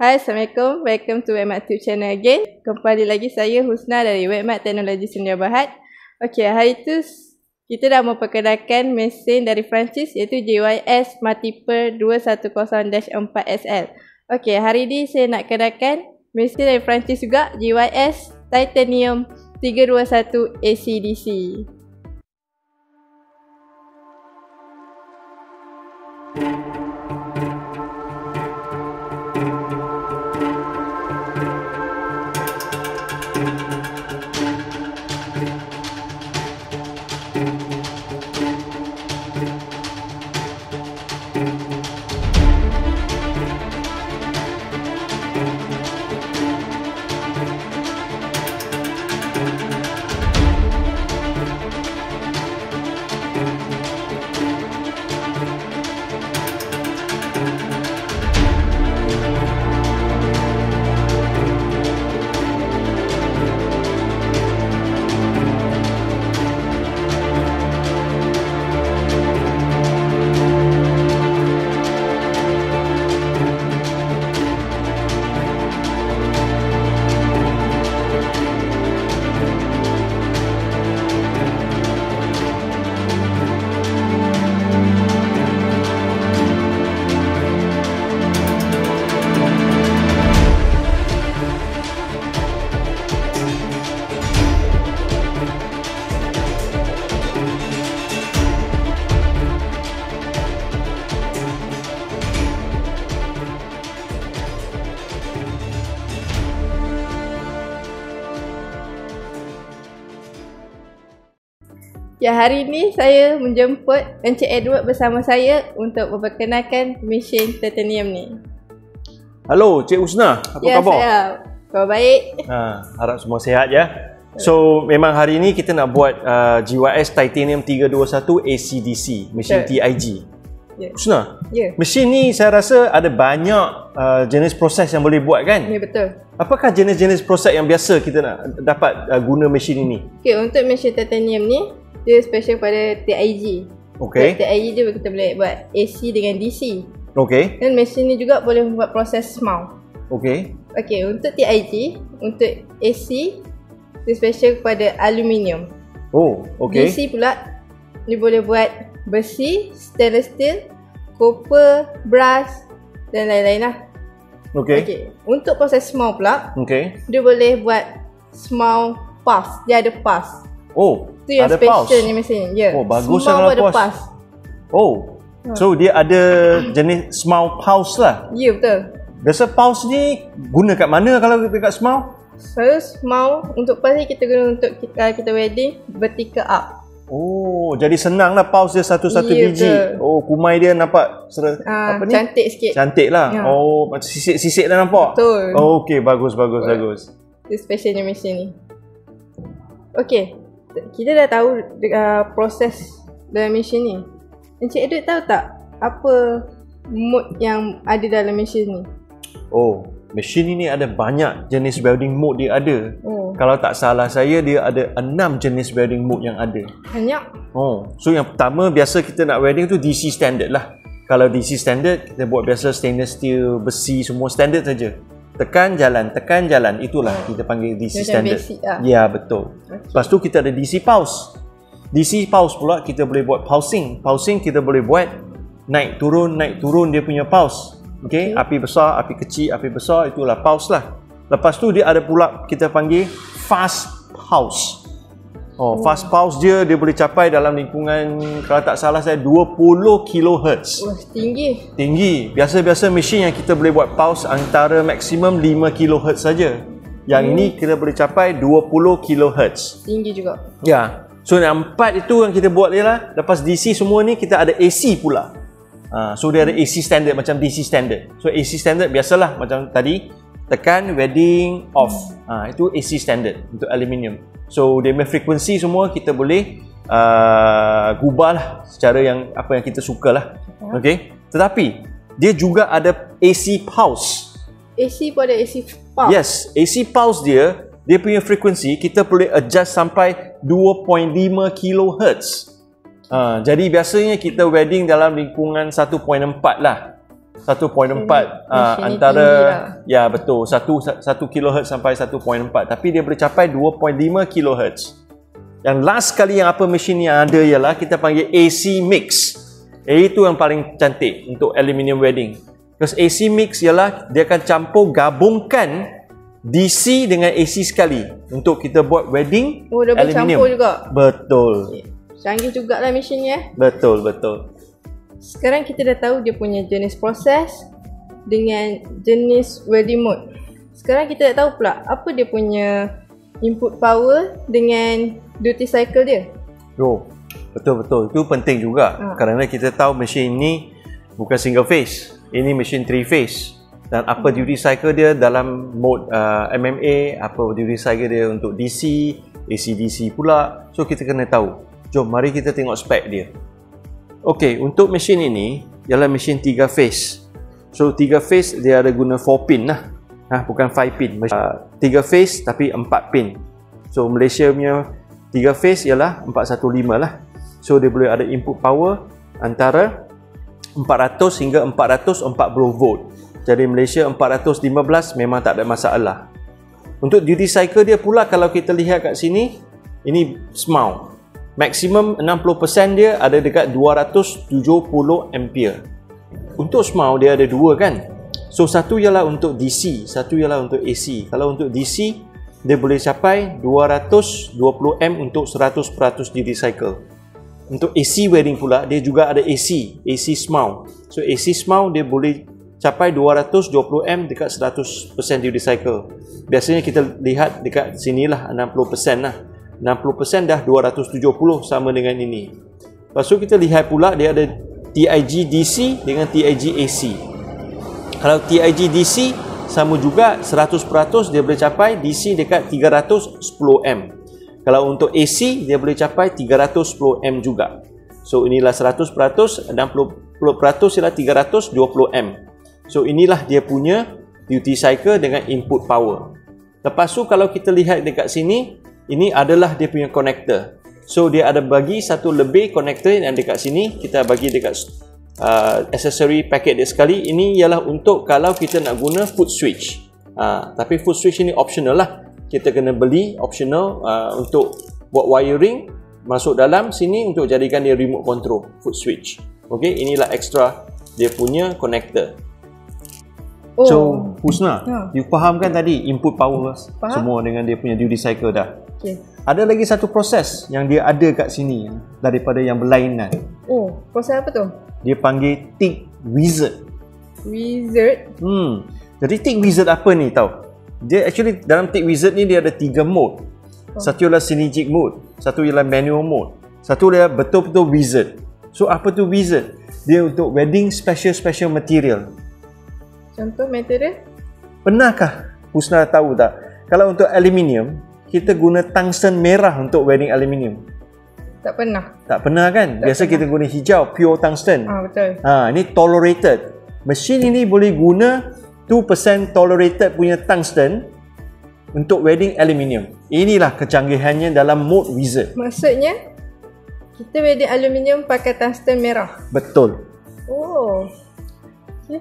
Hai, Assalamualaikum. Welcome to Webmart YouTube channel again. Kembali lagi saya Husna dari Webmart Teknologi Sedia Berhad. Okey, hari tu kita dah memperkenalkan mesin dari Perancis iaitu JYS Multiple 210-4SL. Okey, hari ni saya nak kenalkan mesin dari Perancis juga, JYS Titanium 321 AC/DC. Ya, hari ini saya menjemput Encik Edward bersama saya untuk memperkenalkan mesin titanium ni. Halo Cik Husna, apa khabar? Ya, khabar baik. Harap semua sihat ya. So memang hari ini kita nak buat JYS Titanium 321 AC/DC, mesin TIG. Husna, mesin ni saya rasa ada banyak jenis proses yang boleh buat kan? Ya, betul. Apakah jenis-jenis proses yang biasa kita nak dapat guna mesin ini? Okay, untuk mesin titanium ni dia special pada TIG. Okay. TIG je kita boleh buat AC dengan DC. Okay. Dan mesin ni juga boleh buat proses mount. Okay. Okay, untuk TIG, untuk AC dia special kepada aluminium. Oh, okay. DC pula dia boleh buat besi, stainless steel, copper, brass dan lain-lain lah. Okay. Okay. Untuk proses mount pula, dia boleh buat mount pass. Dia ada pass. Oh, tu yang ada special pulse ni mesin ni. Ya. Oh, bagus lah kalau pass. Oh. So dia ada jenis small pulse lah. Ya, betul. Biasa pulse ni guna kat mana kalau dekat small? Mount untuk pass ni kita guna untuk kita wedding vertical up. Oh, jadi senang lah pulse dia satu-satu biji. Betul. Oh, kumai dia nampak apa ni? Cantik sikit. Cantik lah. Ya. Oh, macam sisik-sisik dah nampak. Betul. Oh, okey, bagus. Itu specialnya mesin ni. Okey. Kita dah tahu proses dalam mesin ni. Encik Edward tahu tak apa mode yang ada dalam mesin ni? Oh, mesin ini ada banyak jenis welding mode dia ada. Oh. Kalau tak salah saya dia ada 6 jenis welding mode yang ada. Banyak. Oh, so yang pertama biasa kita nak welding tu DC standard lah. Kalau DC standard kita buat biasa stainless steel, besi semua standard saja. Tekan jalan, itulah kita panggil DC standard. Ya, betul. Okay. Lepas tu kita ada DC pulse. DC pulse pula kita boleh buat pulsing. Pulsing kita boleh buat naik turun dia punya pulse. Okay? Api besar, api kecil, api besar, itulah pulse lah. Lepas tu dia ada pula kita panggil fast pulse. Fast pulse dia boleh capai dalam lingkungan, kalau tak salah saya, 20 kHz. Wah, tinggi. Tinggi. Biasa-biasa mesin yang kita boleh buat pulse antara maksimum 5 kHz saja. Yang ini kita boleh capai 20 kHz. Tinggi juga. Ya. So yang 4 itu yang kita buat dia lah. Lepas DC semua ni kita ada AC pula. So dia ada AC standard macam DC standard. So AC standard biasalah macam tadi, tekan, welding, off. Itu AC standard untuk aluminium. So dia punya frekuensi semua kita boleh gubah lah secara yang apa yang kita suka lah. Okay. Tetapi dia juga ada AC pulse. AC pun ada AC pulse? Yes, AC pulse dia punya frekuensi kita boleh adjust sampai 2.5 kHz. Jadi biasanya kita welding dalam lingkungan 1.4 lah. 1.4 antara ya betul 1 kHz sampai 1.4, tapi dia boleh capai 2.5 kHz. Yang last kali yang apa mesin yang ada ialah kita panggil AC mix. Itu yang paling cantik untuk aluminium wedding. Because AC mix ialah dia akan campur gabungkan DC dengan AC sekali untuk kita buat wedding dah aluminium. Campur juga. Betul. Canggih jugalah mesinnya. Betul. Sekarang kita dah tahu dia punya jenis proses dengan jenis wedding mode. Sekarang kita dah tahu pula apa dia punya input power dengan duty cycle dia. Betul. Itu penting juga. Kerana kita tahu mesin ini bukan single phase. Ini mesin 3 phase. Dan apa duty cycle dia dalam mode MMA, apa duty cycle dia untuk DC, AC/DC pula. So kita kena tahu. Jom mari kita tengok spek dia. Okey, untuk mesin ini ialah mesin 3 phase. So 3 phase dia ada guna 4 pin lah. Bukan 5 pin. 3 phase tapi 4 pin. So Malaysia punya 3 phase ialah 415 lah. So dia boleh ada input power antara 400 hingga 440 volt. Jadi Malaysia 415 memang tak ada masalah. Untuk duty cycle dia pula kalau kita lihat kat sini, ini SMAU. Maksimum 60% dia ada dekat 270 ampere. Untuk SMAU dia ada dua kan. So satu ialah untuk DC, satu ialah untuk AC. Kalau untuk DC dia boleh capai 220 M untuk 100% duty cycle. Untuk AC wedding pula dia juga ada AC SMAU. So AC SMAU dia boleh capai 220 M dekat 100% duty cycle. Biasanya kita lihat dekat sinilah 60% lah. 60% dah 270 sama dengan ini. Lepas tu kita lihat pula dia ada TIG DC dengan TIG AC. Kalau TIG DC sama juga 100% dia boleh capai DC dekat 310 M. Kalau untuk AC dia boleh capai 310 M juga. So inilah 100%, 60% ialah 320 M. So inilah dia punya duty cycle dengan input power. Lepas tu kalau kita lihat dekat sini, ini adalah dia punya connector. So dia ada bagi satu lebih connector yang dekat sini, kita bagi dekat accessory paket dia sekali. Ini ialah untuk kalau kita nak guna foot switch. Tapi foot switch ini optional lah. Kita kena beli optional untuk buat wiring masuk dalam sini untuk jadikan dia remote control foot switch. Okey, inilah extra dia punya connector. So Husna, you faham kan tadi input power semua dengan dia punya duty cycle dah. Okay. Ada lagi satu proses yang dia ada kat sini daripada yang berlainan. Proses apa tu? Dia panggil Tick Wizard. Jadi Tick Wizard apa ni tahu? Dia actually dalam Tick Wizard ni dia ada 3 mode. Satu ialah synergic mode, satu ialah manual mode, satu ialah betul-betul wizard. So apa tu wizard? Dia untuk wedding special material. Contoh material? Pernahkah Husna tahu tak? Kalau untuk aluminium, kita guna tungsten merah untuk wedding aluminium. Tak pernah. Tak pernah kan? Biasa kita guna hijau, pure tungsten. Betul. Ini tolerated. Mesin ini boleh guna 2% tolerated punya tungsten untuk wedding aluminium. Inilah kecanggihannya dalam mode wizard. Maksudnya kita wedding aluminium pakai tungsten merah. Betul. Okay.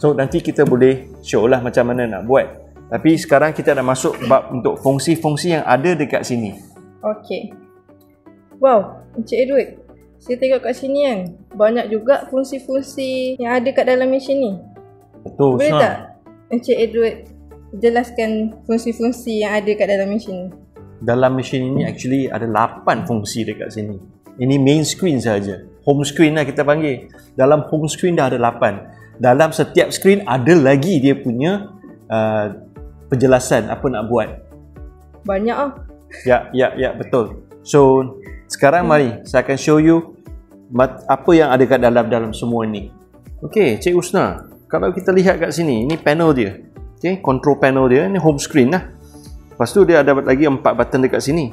So nanti kita boleh show lah macam mana nak buat. Tapi sekarang kita dah masuk bab untuk fungsi-fungsi yang ada dekat sini. Okey. Wow, Encik Edward. Saya tengok kat sini kan, banyak juga fungsi-fungsi yang ada kat dalam mesin ni. Betul. Boleh tak Encik Edward jelaskan fungsi-fungsi yang ada kat dalam mesin ni? Dalam mesin ini actually ada 8 fungsi dekat sini. Ini main screen saja. Home screen lah kita panggil. Dalam home screen dah ada 8. Dalam setiap screen ada lagi dia punya penjelasan apa nak buat. Banyak ah. Ya, betul. So, sekarang mari saya akan show you apa yang ada kat dalam semua ni. Okey, Cik Husna, kalau kita lihat kat sini, ini panel dia. Okey, control panel dia, ini home screen lah. Lepas tu dia ada lagi 4 button dekat sini.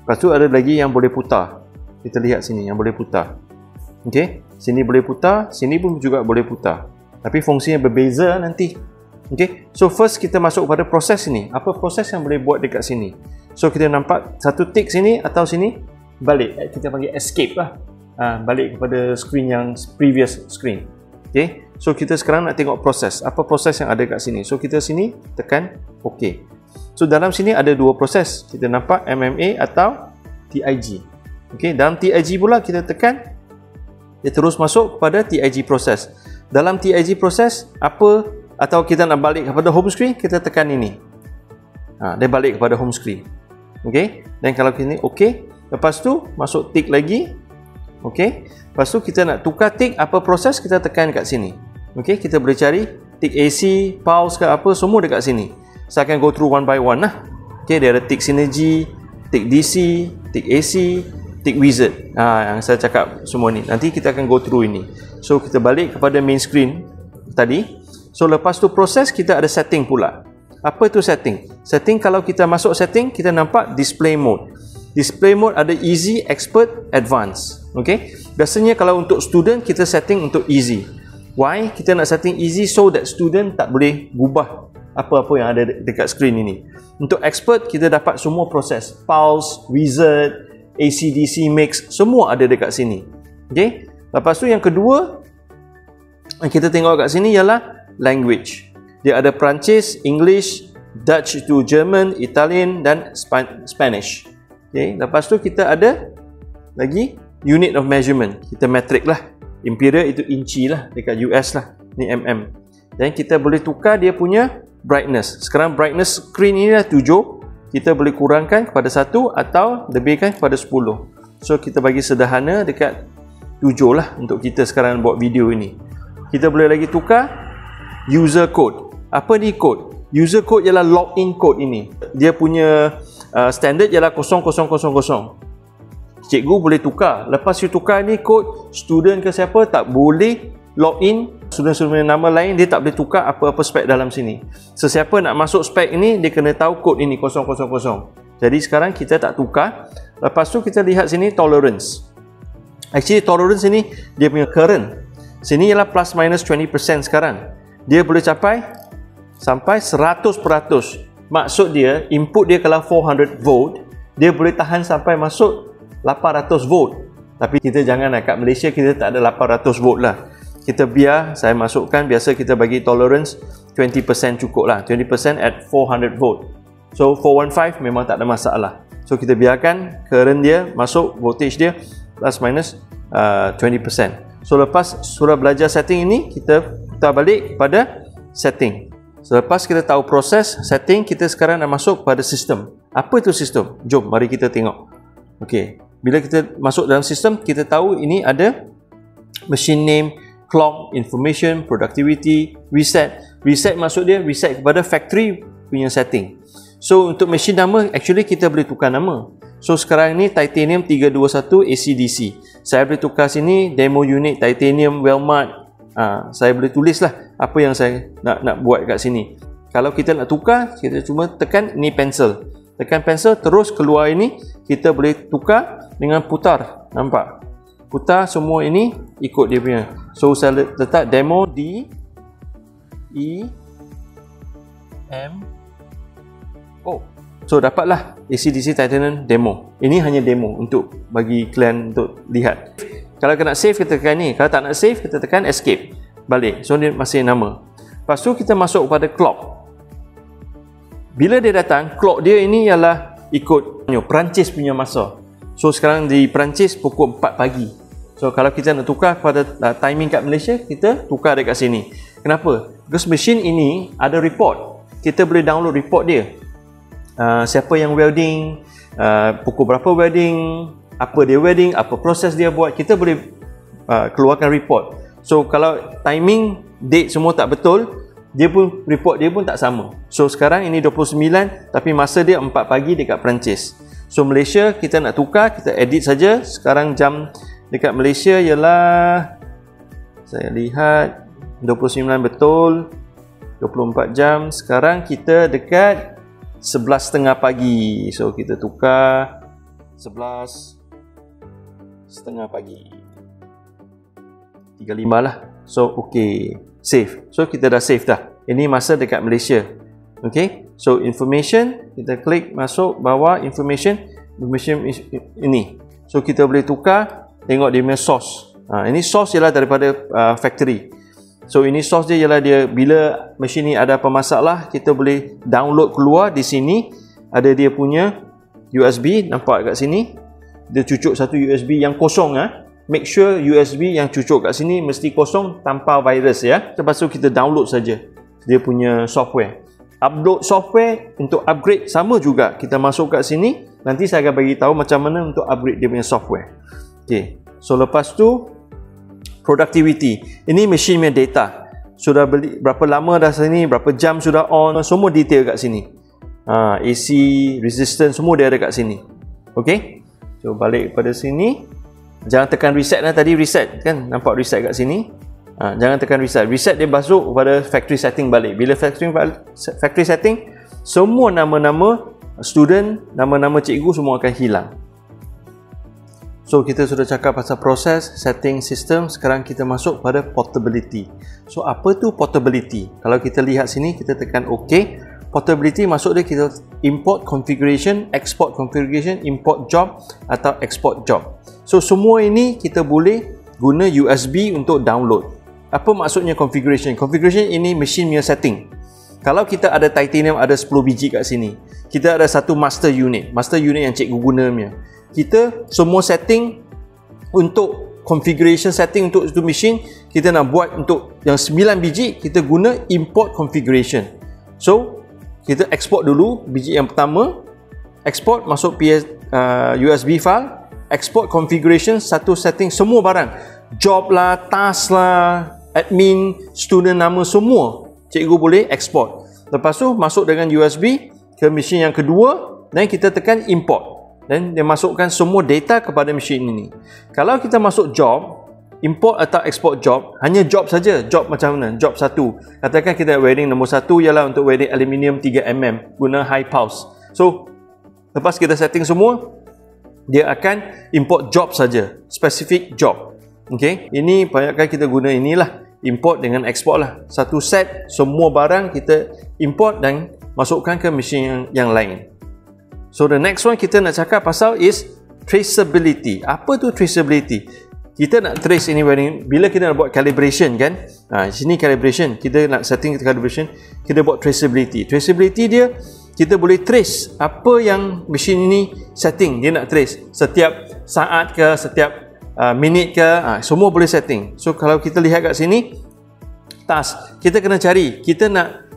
Lepas tu ada lagi yang boleh putar. Kita lihat sini yang boleh putar. Okey, sini boleh putar, sini pun juga boleh putar. Tapi fungsinya berbeza nanti. Okay, so first kita masuk pada proses ini. Apa proses yang boleh buat dekat sini? So kita nampak satu tick sini atau sini, balik. Kita panggil escape lah. Balik kepada screen yang previous screen. Okay, So kita sekarang nak tengok proses. Apa proses yang ada kat sini? So kita sini tekan OK. So dalam sini ada dua proses. Kita nampak MMA atau TIG. Okey, dalam TIG pula kita tekan, dia terus masuk kepada TIG proses. Dalam TIG proses apa, atau kita nak balik kepada home screen, kita tekan ini. Dia balik kepada home screen. Okey, dan kalau ini OK, lepas tu masuk tick lagi. Okey, lepas tu kita nak tukar tick apa proses, kita tekan kat sini. Okey, kita boleh cari tick AC, pulse ke apa, semua dekat sini. Saya akan go through one by one lah. Okey, dia ada tick synergy, tick DC, tick AC, tick wizard. Yang saya cakap semua ni. Nanti kita akan go through ini. So kita balik kepada main screen tadi. So lepas tu proses, kita ada setting pula. Apa tu setting? Setting, kalau kita masuk setting, kita nampak display mode. Display mode ada easy, expert, advanced. Okey. Biasanya kalau untuk student, kita setting untuk easy. Why? Kita nak setting easy so that student tak boleh gubah apa-apa yang ada dekat screen ini. Untuk expert, kita dapat semua proses. Pulse, wizard, AC/DC mix, semua ada dekat sini. Okey. Lepas tu yang kedua yang kita tengok kat sini ialah language. Dia ada Perancis, English, Dutch to German, Italian dan Spanish. Okey. Lepas tu kita ada lagi unit of measurement. Kita metric lah. Imperial itu inci lah, dekat US lah. Ni mm. Dan kita boleh tukar dia punya brightness. Sekarang brightness screen ini dah 7. Kita boleh kurangkan kepada 1 atau lebihkan kepada 10. So kita bagi sederhana dekat 7 lah untuk kita sekarang buat video ini. Kita boleh lagi tukar user code. Apa ni code? User code ialah login code ini. Dia punya standard ialah 0000. Cikgu boleh tukar. Lepas you tukar ni kod, student ke siapa tak boleh login. Student-student nama lain, dia tak boleh tukar apa-apa spek dalam sini. Sesiapa nak masuk spek ini, dia kena tahu kod ini 000. Jadi sekarang kita tak tukar. Lepas tu kita lihat sini tolerance. Actually tolerance ini dia punya current. Sini ialah plus minus 20% sekarang. Dia boleh capai sampai 100%. Maksud dia, input dia kalau 400 volt, dia boleh tahan sampai masuk 800 volt. Tapi kita jangan lah, kat Malaysia kita tak ada 800 volt lah. Kita biar, saya masukkan, biasa kita bagi tolerance 20% cukup lah. 20% at 400 volt. So 415 memang tak ada masalah. So kita biarkan current dia masuk, voltage dia plus minus 20%. So lepas surah belajar setting ini, kita putar balik kepada setting. So lepas kita tahu proses setting, kita sekarang nak masuk kepada sistem. Apa itu sistem? Jom mari kita tengok. Okey. Bila kita masuk dalam sistem, kita tahu ini ada machine name, clock, information, productivity, reset. Reset maksud dia reset kepada factory punya setting. So untuk machine nama, actually kita boleh tukar nama. So sekarang ni Titanium 321 AC/DC. Saya boleh tukar sini demo unit Titanium Walmart. Saya boleh tulis lah apa yang saya nak buat kat sini. Kalau kita nak tukar, kita cuma tekan ni pencil. Tekan pencil, terus keluar ini, kita boleh tukar dengan putar. Nampak? Putar semua ini ikut dia punya. So saya letak demo D E M O. So dapatlah AC/DC Titanium demo. Ini hanya demo untuk bagi kalian untuk lihat. Kalau nak save, kita tekan ni. Kalau tak nak save, kita tekan escape. Balik. So dia masih nama. Lepas tu kita masuk kepada clock. Bila dia datang, clock dia ini ialah ikut Perancis punya masa. So sekarang di Perancis pukul 4 pagi. So kalau kita nak tukar kepada timing kat Malaysia, kita tukar dekat sini. Kenapa? Because machine ini ada report. Kita boleh download report dia. Siapa yang welding, pukul berapa welding, apa dia welding, apa proses dia buat, kita boleh keluarkan report. So kalau timing, date semua tak betul, dia pun report dia pun tak sama. So sekarang ini 29 tapi masa dia 4 pagi dekat Perancis. So Malaysia kita nak tukar, kita edit saja. Sekarang jam dekat Malaysia ialah, saya lihat 29 betul, 24 jam. Sekarang kita dekat 11.30 pagi. So kita tukar 11.30 pagi, 35 lah. So okey, save. So kita dah save dah. Ini masa dekat Malaysia. Okey. So information, kita klik masuk bawah information ini. So kita boleh tukar, tengok dia punya source. Ini source ialah daripada factory. So ini source dia ialah dia bila mesin ni ada apa masalah, kita boleh download keluar. Di sini ada dia punya USB, nampak kat sini. Dia cucuk satu USB yang kosong Make sure USB yang cucuk kat sini mesti kosong tanpa virus ya. Lepas tu kita download saja dia punya software. Upload software untuk upgrade sama juga. Kita masuk kat sini, nanti saya akan bagi tahu macam mana untuk upgrade dia punya software. Okey. So lepas tu productivity. Ini mesin punya data. Sudah beli berapa lama dah sini, berapa jam sudah on, semua detail kat sini. AC, resistance semua dia ada kat sini. Okey. So balik pada sini. Jangan tekan reset tadi reset kan, nampak reset kat sini. Jangan tekan reset. Reset dia masuk pada factory setting balik. Bila factory setting, semua nama-nama student, nama-nama cikgu semua akan hilang. So kita sudah cakap pasal proses, setting, system. Sekarang kita masuk pada portability. So apa tu portability? Kalau kita lihat sini, kita tekan OK. Portability maksud dia kita import configuration, export configuration, import job atau export job. So semua ini kita boleh guna USB untuk download. Apa maksudnya configuration? Configuration ini mesin punya setting. Kalau kita ada titanium ada 10 biji kat sini. Kita ada satu master unit yang cikgu guna punya. Kita semua setting untuk configuration setting untuk itu mesin, kita nak buat untuk yang 9 biji, kita guna import configuration. So kita export dulu biji yang pertama, export masuk USB file, export configuration, satu setting semua barang, job lah, task lah, admin, student nama semua cikgu boleh export. Lepas tu masuk dengan USB ke mesin yang kedua dan kita tekan import dan dia masukkan semua data kepada mesin ini. Kalau kita masuk job, import atau export job, hanya job saja. Job macam mana? Job 1. Katakan kita welding nombor 1 ialah untuk welding aluminium 3mm guna high pulse. So lepas kita setting semua, dia akan import job saja, specific job. Okey, ini banyakkan kita guna inilah, import dengan export lah. Satu set semua barang kita import dan masukkan ke mesin yang lain. So the next one kita nak cakap pasal is traceability. Apa tu traceability? Kita nak trace ini welding, bila kita nak buat calibration kan, sini calibration, kita nak setting calibration, kita buat traceability. Traceability dia, kita boleh trace apa yang mesin ini setting, dia nak trace setiap saat ke, setiap minit ke, semua boleh setting. So kalau kita lihat kat sini, task, kita kena cari, kita nak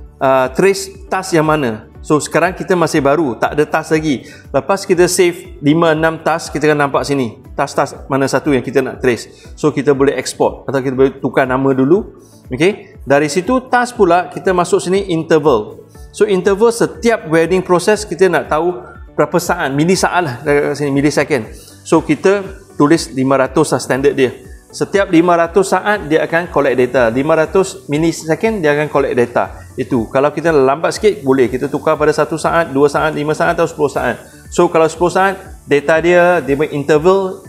trace task yang mana. So sekarang kita masih baru, tak ada task lagi. Lepas kita save 5-6 task, kita akan nampak sini task-task mana satu yang kita nak trace. So kita boleh export atau kita boleh tukar nama dulu. Okay, dari situ task pula kita masuk sini interval. So interval setiap welding proses kita nak tahu berapa saat, milisaat lah dari sini, millisecond. So kita tulis 500 lah standard dia. Setiap 500 saat dia akan collect data, 500 millisecond dia akan collect data. Itu kalau kita lambat sikit boleh kita tukar pada 1 saat, 2 saat, 5 saat atau 10 saat. So kalau 10 saat data dia interval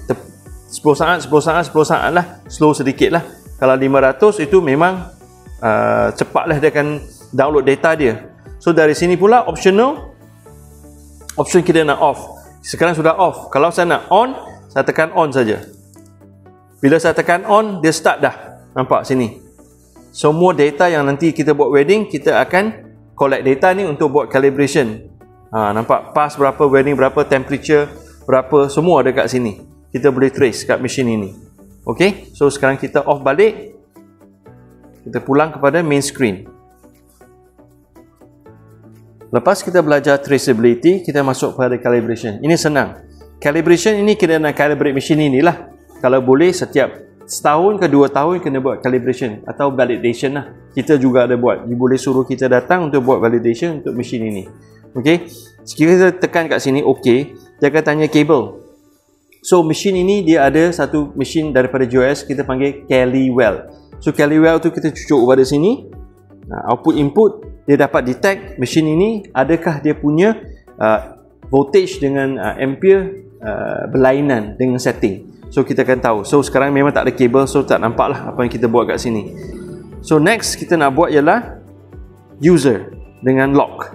10 saat, 10 saat, 10 saat lah, slow sedikit lah. Kalau 500 itu memang cepat lah dia akan download data dia. So dari sini pula optional, option kita nak off. Sekarang sudah off. Kalau saya nak on, saya tekan on saja. Bila saya tekan on, dia start dah. Nampak sini. Semua data yang nanti kita buat welding, kita akan collect data ni untuk buat calibration. Nampak pass berapa, welding berapa, temperature berapa, semua ada kat sini. Kita boleh trace kat mesin ini. Okay, so sekarang kita off balik. Kita pulang kepada main screen. Lepas kita belajar traceability, kita masuk pada calibration. Ini senang. Calibration ini kita nak calibrate mesin inilah. Kalau boleh setiap setahun ke 2 tahun kena buat calibration atau validation lah. Kita juga ada buat. Dia boleh suruh kita datang untuk buat validation untuk mesin ini. Okey. Sekiranya kita tekan kat sini okey, dia akan tanya kabel. So mesin ini dia ada satu mesin daripada JOS kita panggil Kelly Well. So Kelly Well tu kita cucuk pada sini. Output input dia dapat detect mesin ini adakah dia punya voltage dengan ampere berlainan dengan setting. So kita akan tahu. So sekarang memang tak ada kabel, so tak nampak lah apa yang kita buat kat sini. So next kita nak buat ialah user dengan lock.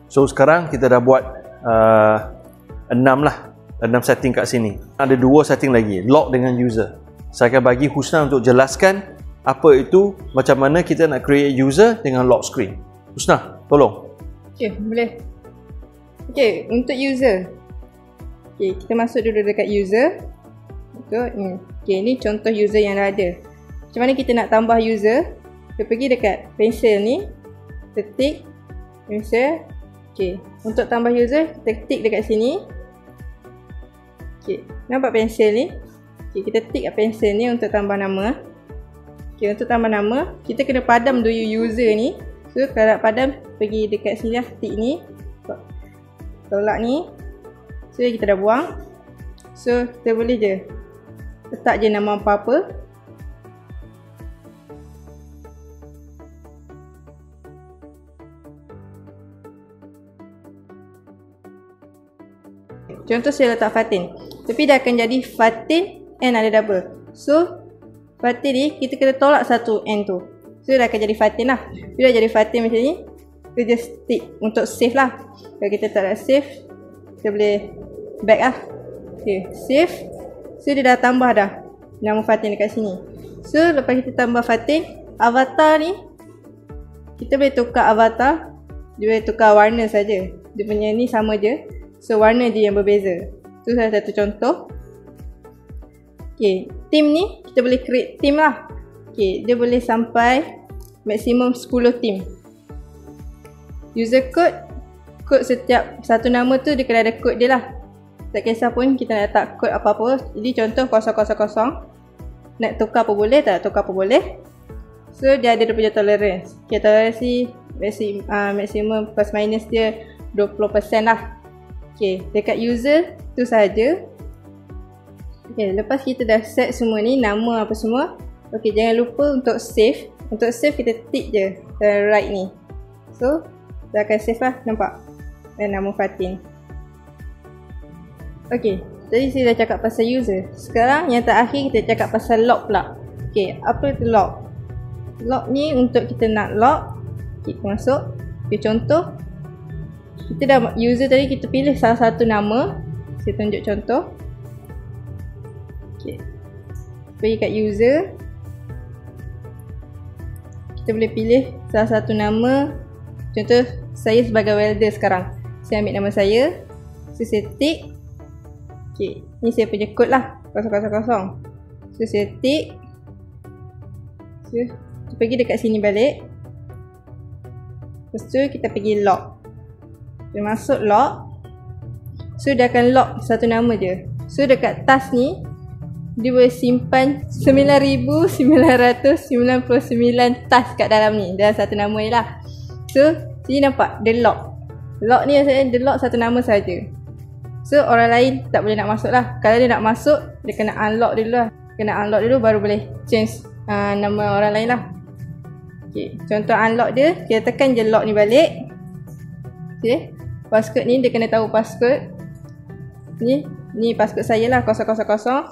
So sekarang kita dah buat 6 lah, 6 setting kat sini. Ada 2 setting lagi, lock dengan user. Saya akan bagi Husna untuk jelaskan apa itu, macam mana kita nak create user dengan lock screen. Husna, tolong. Okay, boleh. Okay, untuk user. Okay, kita masuk dulu dekat user. Okay, ni contoh user yang dah ada. Macam mana kita nak tambah user? Kita pergi dekat pensel ni, kita tik pensel. Okay, untuk tambah user, kita tik dekat sini. Okay, nampak pensel ni? Okay, kita tik kat pensel ni untuk tambah nama. Okay, untuk tambah nama, kita kena padam dulu user ni. So, kalau nak padam, pergi dekat sini lah, tik ni. Tolak ni. So, kita dah buang. So, kita boleh je letak je nama apa-apa. Contoh saya letak Fatin. Tapi dah akan jadi Fatin and ada double. So, Fatin ni kita kena tolak satu N tu. So dah akan jadi Fatin lah. Bila jadi Fatin macam ni, kita just tick untuk save lah. Kalau kita tak nak save, kita boleh back lah. Okay, save. So dia dah tambah dah nama Fatin dekat sini. So lepas kita tambah Fatin, avatar ni kita boleh tukar avatar. Dia boleh tukar warna saja. Dia punya ni sama je. So warna je yang berbeza. Tu salah satu contoh. Okay, team ni kita boleh create team lah. Okay, dia boleh sampai maksimum 10 team. User code, kod setiap satu nama tu dia kena ada kod dia lah. Tak kisah pun kita nak letak kod apa-apa. Jadi contoh 000. Nak tukar apa boleh, tak nak tukar apa boleh. So dia ada dia punya tolerance. Okay, toleransi maksimum plus minus dia 20% lah. Okay, dekat user tu sahaja. Okay, lepas kita dah set semua ni, nama apa semua. Okay, jangan lupa untuk save. Untuk save kita tick je right ni. So, dah akan save lah, nampak? Dan nama Fatin. Okay, tadi saya dah cakap pasal user. Sekarang yang terakhir kita cakap pasal lock pula. Okay, apa itu lock? Lock ni untuk kita nak lock. Kita masuk. Okay, contoh. Kita dah user tadi, kita pilih salah satu nama. Saya tunjuk contoh. Okay, pergi kat user. Kita boleh pilih salah satu nama. Contoh saya sebagai welder sekarang. Saya ambil nama saya. So saya tick. Okay, ni saya punya kod lah 000. So saya tick. So kita pergi dekat sini balik. Lepas tu kita pergi lock. Kita masuk lock. So dia akan lock satu nama je. So dekat task ni dia boleh simpan 9,999 task kat dalam ni. Dalam satu nama je lah. So sini nampak dia lock. Lock ni maksudnya dia lock satu nama saja. So orang lain tak boleh nak masuk lah. Kalau dia nak masuk, dia kena unlock dulu lah. Kena unlock dulu baru boleh change nama orang lain lah. Okay, contoh unlock dia, kita tekan je lock ni balik. Okay, passcode ni dia kena tahu passcode. Ni passcode saya lah 000.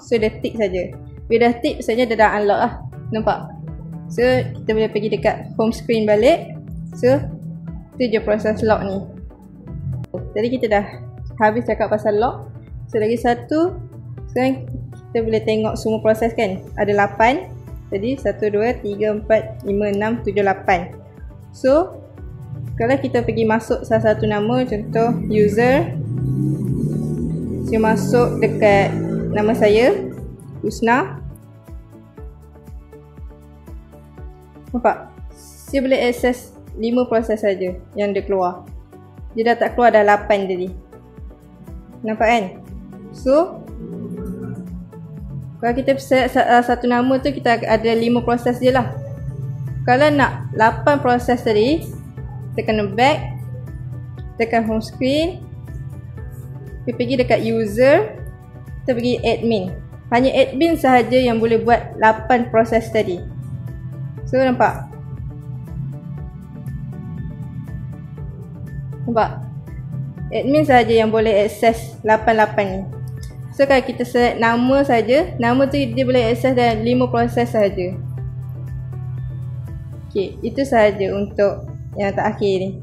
So dia tick saja. Bila dah tick, maksudnya dia dah unlock lah. Nampak? So kita boleh pergi dekat home screen balik. So tu je proses lock ni. Jadi kita dah habis cakap pasal lock. So lagi satu. Sekarang kita boleh tengok semua proses kan. Ada 8. Jadi 1, 2, 3, 4, 5, 6, 7, 8. So kalau kita pergi masuk salah satu nama, contoh user. Saya masuk dekat nama saya, Husna. Nampak? Saya boleh akses 5 proses saja yang dia keluar. Dia dah tak keluar, dah 8 tadi. Nampak kan? So kalau kita set satu nama tu, kita ada 5 proses je lah. Kalau nak 8 proses tadi, tekan back, tekan home screen. Kita pergi dekat user. Kita pergi admin. Hanya admin sahaja yang boleh buat 8 proses tadi. So nampak? Nampak? Admin sahaja yang boleh akses 88 ni. So kalau kita select nama saja, nama tu dia boleh akses dalam 5 proses sahaja. Okay, itu sahaja untuk yang terakhir ni.